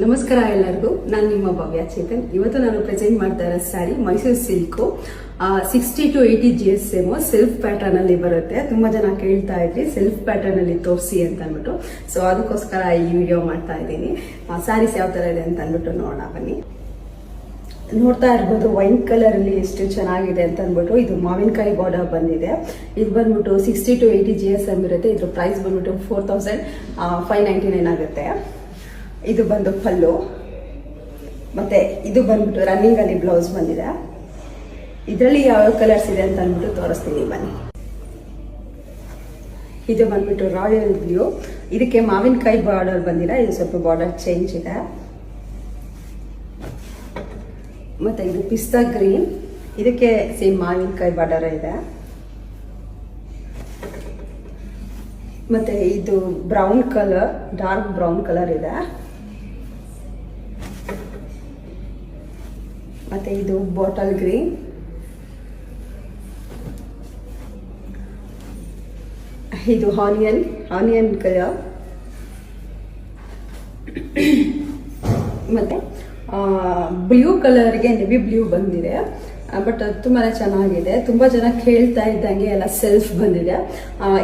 ನಮಸ್ಕಾರ ಎಲ್ಲರಿಗೂ. ನಾನು ನಿಮ್ಮ ಭವ್ಯ ಚೇತನ್. ಇವತ್ತು ನಾನು ಪ್ರೆಸೆಂಟ್ ಮಾಡ್ತಾ ಇರೋ sari Mysuru silk 60 to 80 GSM self pattern ಅಲ್ಲಿ ಬರುತ್ತೆ. ತುಂಬಾ ಜನ ಕೇಳ್ತಾ ಇದ್ರಿ ಸೆಲ್ಫ್ ಪ್ಯಾಟರ್ನ್ ಅಲ್ಲಿ ತೋರಿಸಿ ಅಂತ ಅಂದ್ಬಿಟ್ಟು, ಸೊ ಅದಕ್ಕೋಸ್ಕರ ಈ ವಿಡಿಯೋ ಮಾಡ್ತಾ ಇದ್ದೀನಿ. ಸ್ಯಾರೀಸ್ ಯಾವ ತರ ಇದೆ ಅಂತ ಅಂದ್ಬಿಟ್ಟು ನೋಡೋಣ ಬನ್ನಿ. ನೋಡ್ತಾ ಇರ್ಬೋದು ವೈನ್ ಕಲರ್ ಅಲ್ಲಿ ಎಷ್ಟು ಚೆನ್ನಾಗಿದೆ ಅಂತ ಅಂದ್ಬಿಟ್ಟು. ಇದು ಮಾವಿನಕಾಯಿ ಬಾರ್ಡರ್ ಬಂದಿದೆ. ಇದು ಬಂದ್ಬಿಟ್ಟು 60 to 80 GSM ಇರುತ್ತೆ. ಇದ್ರ ಪ್ರೈಸ್ ಬಂದ್ಬಿಟ್ಟು 4599 ಆಗುತ್ತೆ. ಇದು ಬಂದು ಪಲ್ಲು, ಮತ್ತೆ ಇದು ಬಂದ್ಬಿಟ್ಟು ರನ್ನಿಂಗ್ ಅಲ್ಲಿ ಬ್ಲೌಸ್ ಬಂದಿದೆ. ಇದರಲ್ಲಿ ಯಾವ ಕಲರ್ಸ್ ಇದೆ ಅಂತ ಅಂದ್ಬಿಟ್ಟು ತೋರಿಸ್ತೀನಿ ಬನ್ನಿ. ಇದು ಬಂದ್ಬಿಟ್ಟು ರಾಯಲ್ ಬ್ಲೂ, ಇದಕ್ಕೆ ಮಾವಿನಕಾಯಿ ಬಾರ್ಡರ್ ಬಂದಿದೆ. ಇದು ಸ್ವಲ್ಪ ಬಾರ್ಡರ್ ಚೇಂಜ್ ಇದೆ. ಮತ್ತೆ ಇದು ಪಿಸ್ತಾ ಗ್ರೀನ್, ಇದಕ್ಕೆ ಸೇಮ್ ಮಾವಿನಕಾಯಿ ಬಾರ್ಡರ್ ಇದೆ. ಮತ್ತೆ ಇದು brown colour, dark brown colour ಇದೆ. ಮತ್ತೆ ಇದು ಬಾಟಲ್ ಗ್ರೀನ್, ಇದು ಆನಿಯನ್ ಕಲರ್. ಮತ್ತೆ ಬ್ಲೂ ಕಲರ್ಗೆ ನೆವಿ ಬ್ಲೂ ಬಂದಿದೆ. ಬಟ್ ಅದು ತುಂಬಾ ಚೆನ್ನಾಗಿದೆ. ತುಂಬಾ ಜನ ಕೇಳ್ತಾ ಇದ್ದಂಗೆ ಎಲ್ಲ ಸೆಲ್ಫ್ ಬಂದಿದೆ.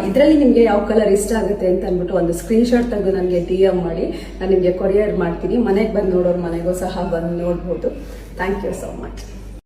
ಇದರಲ್ಲಿ ನಿಮಗೆ ಯಾವ ಕಲರ್ ಇಷ್ಟ ಆಗುತ್ತೆ ಅಂತ ಅಂದ್ಬಿಟ್ಟು ಒಂದು ಸ್ಕ್ರೀನ್ ಶಾಟ್ ತೆಗೆದು ನನಗೆ DM ಮಾಡಿ, ನಾನು ನಿಮಗೆ ಕೊರಿಯರ್ ಮಾಡ್ತೀನಿ. ಮನೆಗೆ ಬಂದು ನೋಡೋರು ಮನೆಗೂ ಸಹ ಬಂದು ನೋಡ್ಬೋದು. Thank you so much.